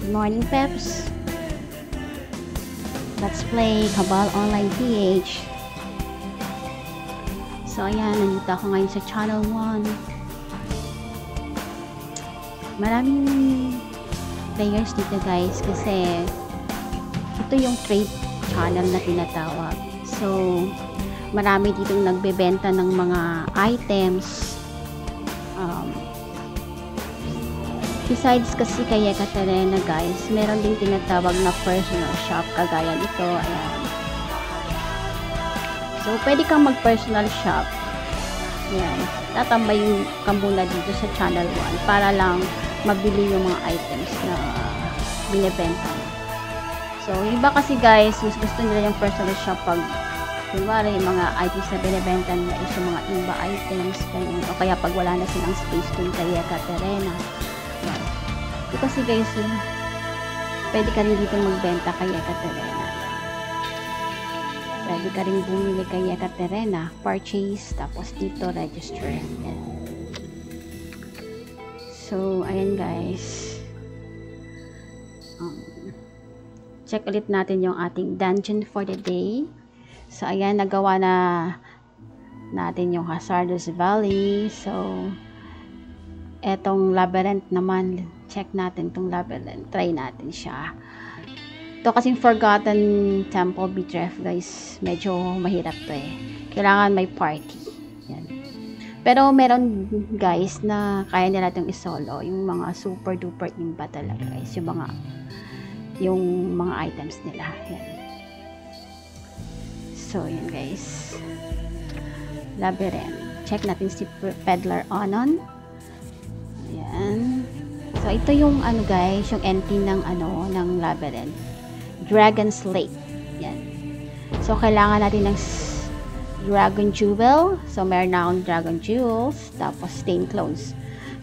Good morning, Peps. Let's play Cabal Online PH. So, ayan. Nandito ako ngayon sa Channel 1. Maraming players dito, guys. Kasi, ito yung trade channel na tinatawag. So, marami ditong nagbebenta ng mga items. Besides kasi kay Ekaterina, guys, meron din tinatawag na personal shop kagaya nito. Ayan. So, pwede kang mag-personal shop. Ayan. Tatambay ka muna dito sa channel 1 para lang mabili yung mga items na binibenta. So, iba kasi, guys, mas gusto nila yung personal shop pag kunwari yung mga items na binibenta nila is yung mga iba items ganyan. O kaya pag wala na silang space dun kay Ekaterina. Ito kasi, guys, pwede ka rin dito magbenta kay Ekaterina. Pwede ka rin bumili kay Ekaterina, purchase, tapos dito register. Ayan. So, ayan, guys. Check ulit natin yung ating dungeon for the day. So, ayan, nagawa na natin yung Hazardous Valley. So, etong labyrinth naman, check natin tong labyrinth. Try natin siya. Ito kasing Forgotten Temple Betrayal, guys. Medyo mahirap to eh. Kailangan may party. Yan. Pero meron, guys, na kaya nila itong isolo. Yung mga super duper imba talaga, guys. Yung mga items nila. Yan. So, yan, guys. Labyrinth. Check natin si Peddler Onon. Ayan. So, ito yung ano, guys, yung entry ng ng labyrinth. Dragon's Lake. Yan. So, kailangan natin ng Dragon Jewel. So, meron na akong Dragon Jewels. Tapos, Stained Clones.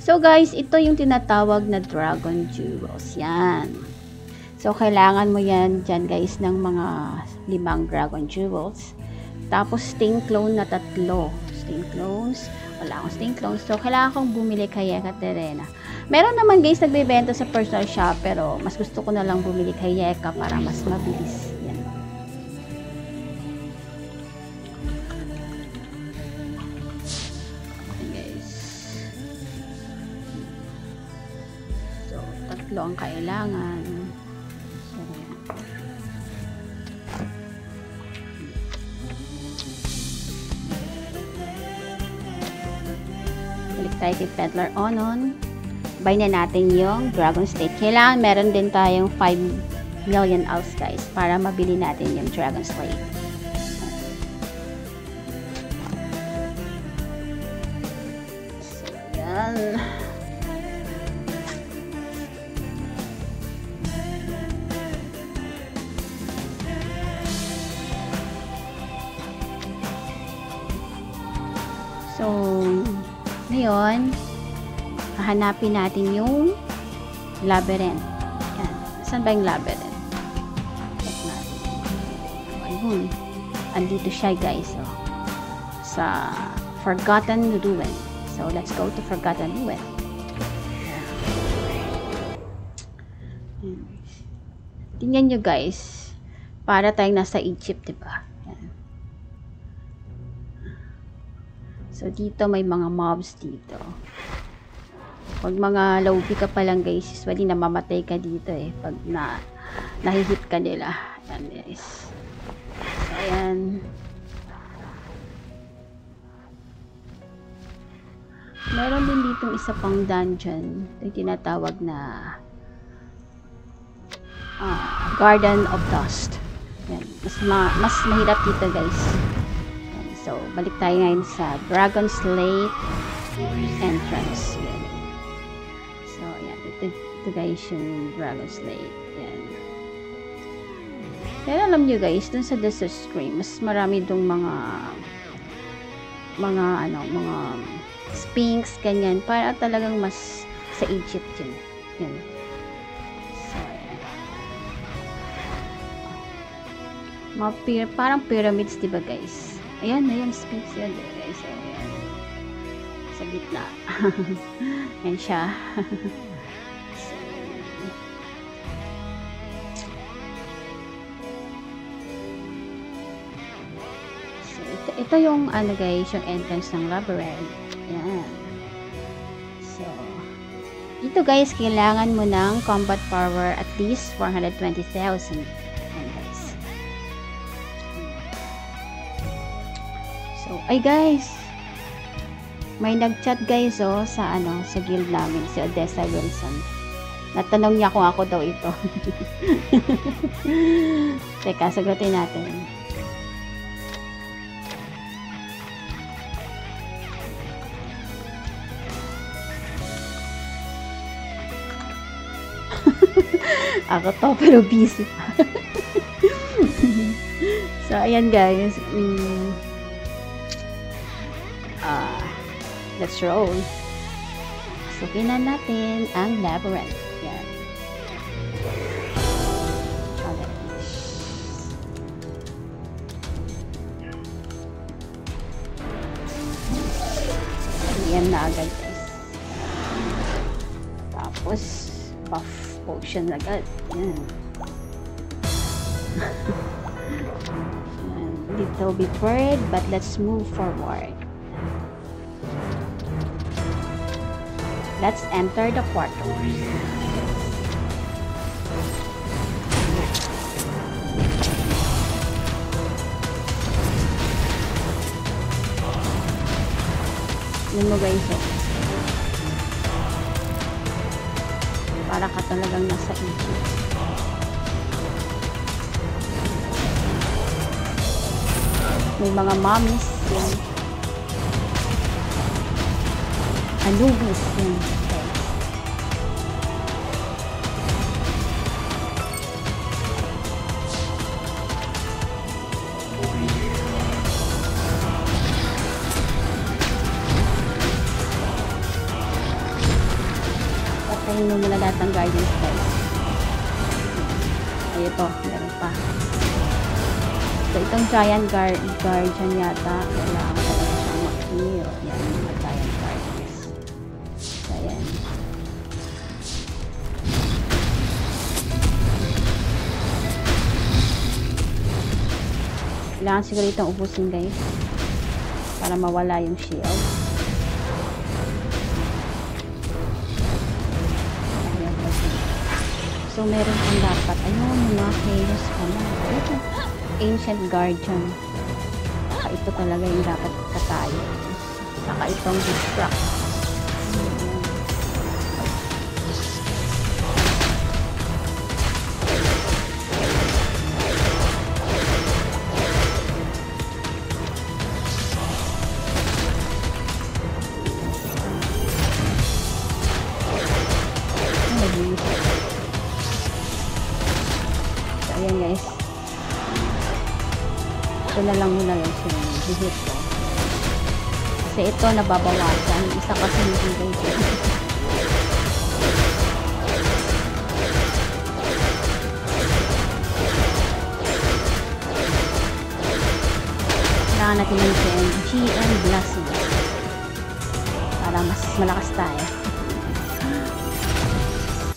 So, guys, ito yung tinatawag na Dragon Jewels. Yan. So, kailangan mo yan dyan, guys, ng mga 5 Dragon Jewels. Tapos, Stained Clone na 3. Stained Clones. Wala akong Stained Clones. So, kailangan kong bumili kay Ekaterina. Meron naman, guys, nagbebenta sa personal shop. Pero, mas gusto ko na lang bumili kay Eka para mas mabilis. Yan. Okay, guys. So, 3 ang kailangan. So, yan. Balik tayo kay Peddler Onon. Buy na natin yung Dragon Slate. Kailangan meron din tayong 5 million else, guys, para mabili natin yung Dragon Slate. So, yan. So, ngayon, hahanapin natin yung labyrinth. Yan. Saan ba yung labyrinth? Check natin. Ayun. Andito siya, guys. Oh. Sa Forgotten Ruin. So, let's go to Forgotten Ruin. Tingnan nyo, guys. Para tayong nasa Egypt, diba? Yan. So, dito may mga mobs dito. Pag mga lowbie ka pa lang, guys, usually namamatay ka dito eh. Pag nahihit ka nila. Ayan, guys. So, ayan. Meron din ditong isa pang dungeon. Ito yung tinatawag na Garden of Dust. Ayan. Mas mahirap dito, guys. Ayan. So, balik tayo ngayon sa Dragon's Lake entrance. Ayan. So, ayan. Ito, guys, yung Dragon's Lake. Ayan. Pero alam nyo, guys, dun sa Desert Scream, mas marami dong mga Sphinx, ganyan. Para talagang mas sa Egypt yun. Yan. So, ayan. Parang pyramids, diba, guys? Ayan, ayan, Sphinx yan, guys. Ayan. Sa gitna. Ayan siya. So, Ito yung ano guys, yung entrance ng labyrinth. Ayan. So, dito guys, kailangan mo ng combat power at least 420,000. Ayan guys. So, ay guys, may nag-chat guys sa sa guild namin, si Odessa Wilson. Natanong niya kung ako daw ito. Teka, sagutin natin. Ako to, pero busy pa. So, ayan guys. Let's roll. Pasukin na natin ang labyrinth. Yan. Ayan na agad guys. Tapos, buff potion agad. Yan. Little bit worried, but let's move forward. Let's enter the portal. Yun mo guys, para ka talagang nasa Egypt. May mga mummies yan. Anubis yan. Patayin mo muna lahat ng guardians guys. Ay ito, meron pa. So itong giant guardian yata, kailangan talaga siyang mag-heal. Yan, mga giant guardians. So ayan. Kailangan siguro itong ubusin guys, para mawala yung shield. So, meron kang dapat. Ayun, mga chaos pala. Ito, ancient guardian. Saka ito talaga yung dapat katayo. Saka itong distract. Ayan guys, ito na lang muna guys yung hihit ko kasi ito nababawasan, isa kasi hindi guys kailangan natin ng GM Blessing para mas malakas tayo.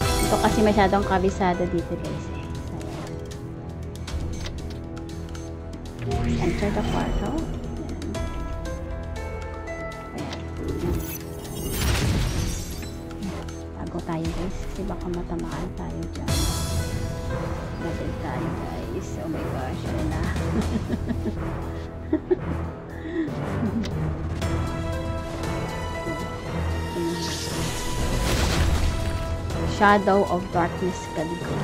Ito kasi masyadong kabisado dito guys. Enter the portal. Tago tayo guys kasi baka matamaan tayo dyan. Natin tayo guys. Oh my gosh, ano na. Shadow of Darkness Galigo.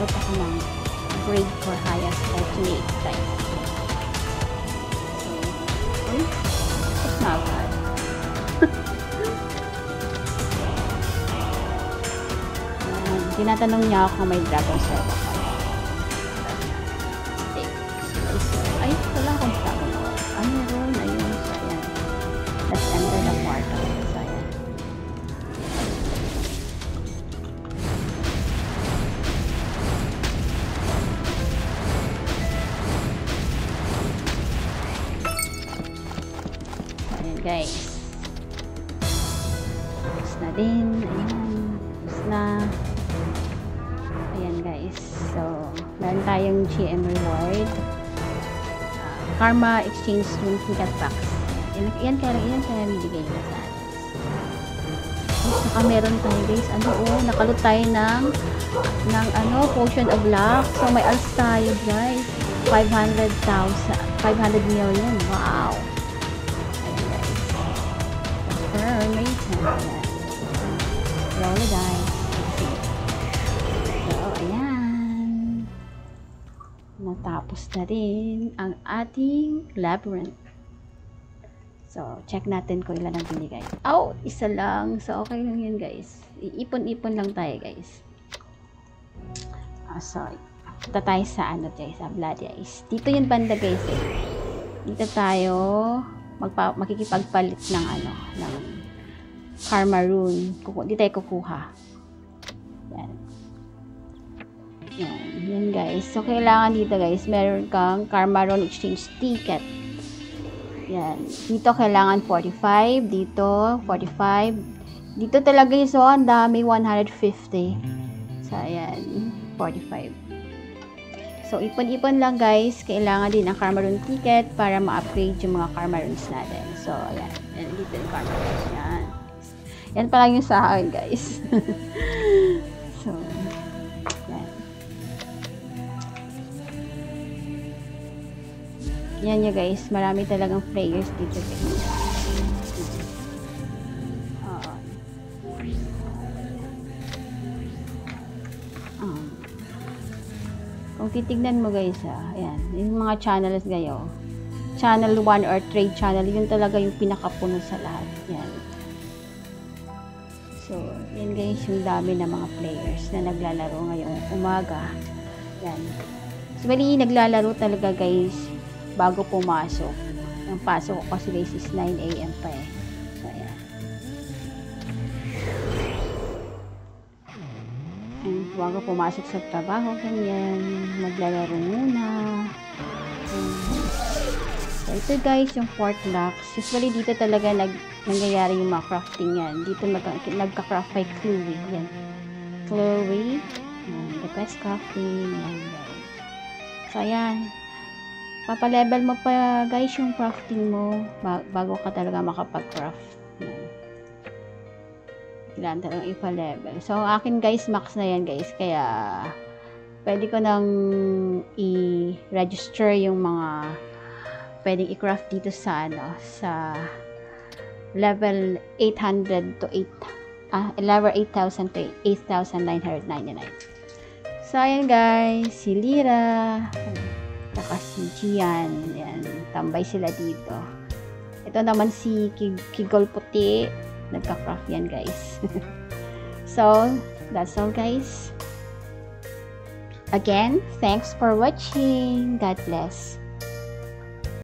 Nakagot ako ng grade for highest alternate times. So, it's not bad. Tinatanong niya ako kung may dragon sword ako. Ay, wala akong dragon sword. Ano yun? Ayun. So, ayan. Let's enter the portal. So, guys. Tapos na din. Ayan. Tapos na. Ayan guys. So, meron tayong GM reward. Karma exchange room ticket box. Yan kaya bibigay nila sa atin. Tapos saka meron tayo guys. Nakalot tayo ng potion of luck. So, may alts tayo guys. 500 million. Wow. Ayan guys. Confirmation. Ayan. Roll the dice. So, ayan. Natapos na rin ang ating labyrinth. So, check natin kung ilan ang binigay. Isa lang. So, okay lang yun guys. Iipon-ipon lang tayo guys. So, punta tayo sa guys, sa Bloody Eyes. Dito yung banda guys eh. Dito tayo makikipagpalit ng ng Karma Rune. Dito tayo kukuha. Yan. Yan guys. So, kailangan dito guys, meron kang Karma Rune exchange ticket. Yan. Dito kailangan 45. Dito 45. Dito talaga yung ang dami 150. So, ayan. 45. So, ipon-ipon lang guys. Kailangan din ang Karma Rune ticket para ma-upgrade yung mga Karma Runes natin. So, ayan. Ayan dito yung Karma Runes. Yan. Yan pa lang yung sa akin guys. So, yan nyo guys, marami talagang players dito guys. Kung titignan mo guys ayan, yung mga channels gayo, channel 1 or trade channel, yun talaga yung pinakapuno sa lahat. Yan. So, yan guys, yung dami ng mga players na naglalaro ngayong umaga. Yan. So, bali, naglalaro talaga guys bago pumasok. Ang pasok ko kasi guys is 9 AM pa eh. So, ayan. And bago pumasok sa trabaho, ganyan. Maglalaro muna. So, ito guys, yung port locks. Usually, dito talaga nangyayari yung mga crafting yan. Dito nagka-craft by Chloe. Yan. Chloe. Request crafting. Yan guys. So, ayan. Papalevel mo pa guys yung crafting mo bago ka talaga makapag-craft. Kailangan talagang ipa-level. So, akin guys, max na yan guys. Kaya, pwede ko nang i-register yung mga pwedeng i-craft dito sa sa level 800 to level 8,000 to 8,999. So, ayan guys, si Lyra. Saka si Gian. Ayan, tambay sila dito. Ito naman si Kigol Puti. Nagka-craft yan guys. So, that's all guys. Again, thanks for watching. God bless.